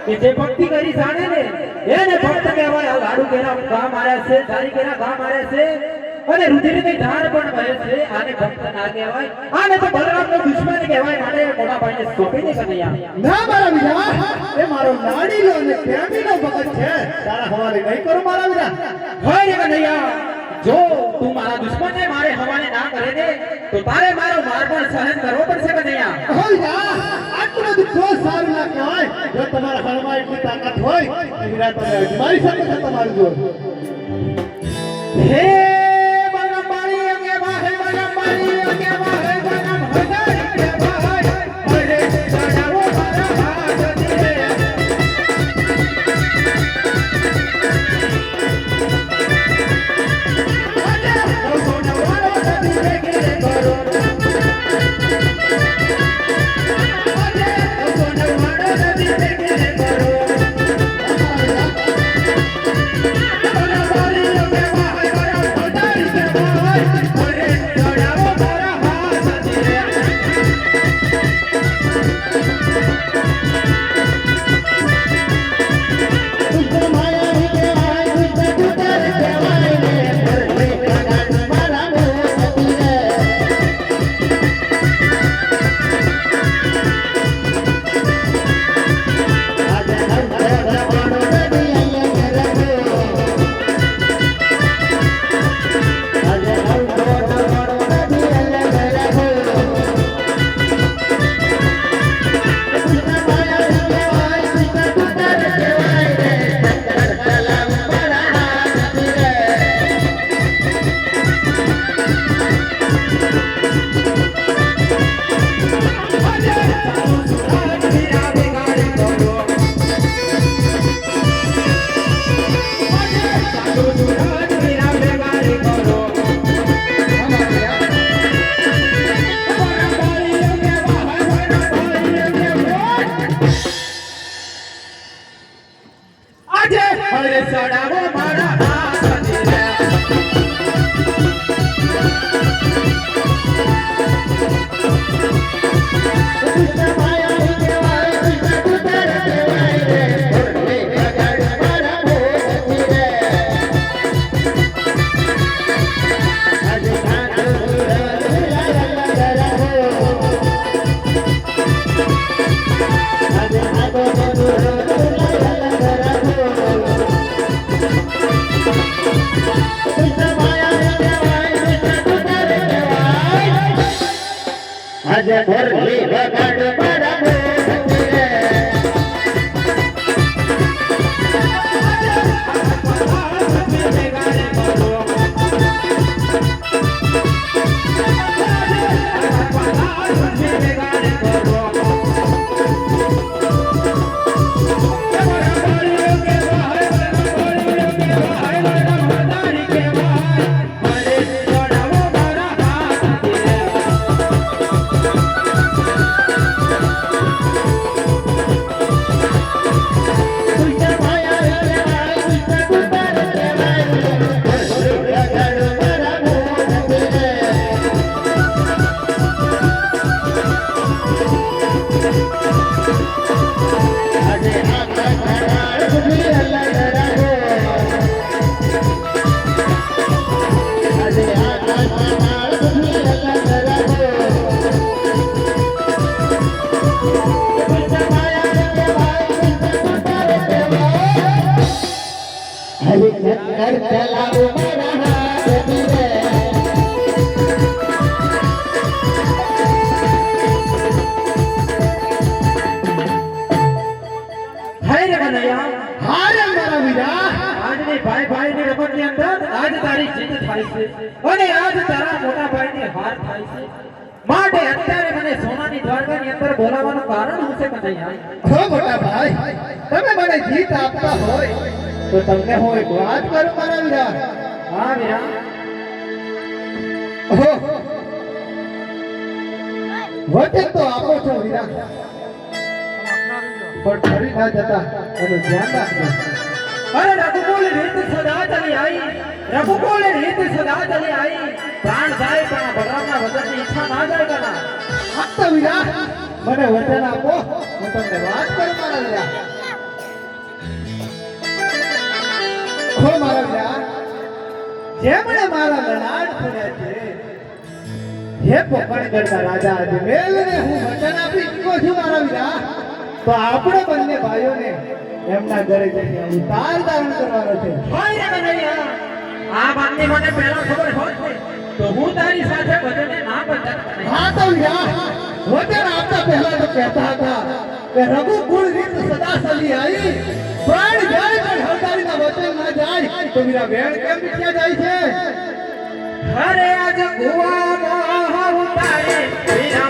કે જે ભક્તિ કરી જાણે ને એને ભક્ત કહેવાય. આ લાડુ કેરા ગા માર્યા છે, તારી કેરા ગા માર્યા છે અને રુધિરની ધાર પણ વહે છે. આને ભક્ત ના કહેવાય, આને તો બલરામનો દુશ્મન કહેવાય. માટે મોટા ભાઈને સોંપી દે કનૈયા. ના મારા વીરા, એ મારો લાડીલો અને પ્રેમીનો ભગત છે. તારા હવાલે નહીં કરું મારા વીરા. હોય રે કનૈયા, જો તું મારા દુશ્મનને મારે હવાલે ના કરે દે તો તારે મારો માર પણ સહન કરવો પડશે કનૈયા. હોય આટલું બધું તો સારું ના કહેવાય. જો તમારા હળમાં એટલી તાકાત હોય તો વીરા તમે અજમાવી શકો છો તમારું જોર. હે બલરામવાળી અંગે વાહે, બલરામવાળી અંગે વાહે, બલરામ હજારી કે વાહે, હરે ચડાવો મારા હાથ ધીરે. આજે ભરલી વગાડ મારા મોઢે कर चलाओ मेरा हाथ धीरे हाय रे कन्हैया हारे मारा वीरा आज ની ભાઈ ભાઈ ની રમત ની અંદર આજ તારી જીત થાય છે અને આજ તારા મોટા ભાઈ ની હાર થાય છે માટે અત્યારે મને સોનાની દ્વારકા ની અંદર બોલાવવાનું કારણ શું છે કન્હૈયા હો મોટા ભાઈ તમે મને જીત આપતા હોય તો તમને હું એક વાત કરું મારા વીરા હા વીરા ઓહો વચન તો આપો છો વીરા પણ ફરી ના જતા એનું ધ્યાન રાખજો અરે રઘુકુલ રીત સદા ચલી आई रघुकुल રીત સદા ચલી आई प्राण જાય પણ ભગવાનના વચનની ઈચ્છા ના જાય કના આપતા વીરા મને વચન આપો હું તમને વાત કરું મારા વીરા જેમણે મારા લલાડ છોડ્યા છે હે પોકણગઢના રાજા અજમેરને હું વચન આપી ચૂક્યો છું મારા વીરા તો આપણે બંને ભાઈઓને એમના ઘરે જઈને અવતાર ધારણ કરવાનો છે હોય રે કનૈયા આ વાતની મને પહેલા ખબર હોત ને તો હું તારી સાથે વચને ના બંધન હા તો વીરા વચન આપતા પહેલા તો કહેતા હતા કે રઘુકુળ રીત સદા સલી આવી પ્રાણ જાય પણ હરદારીના વચન ના જાય તો વીરા વેણ કેમ મીઠ્યા જાય છે અરે આજ કુવામાં ઉતારે વીરા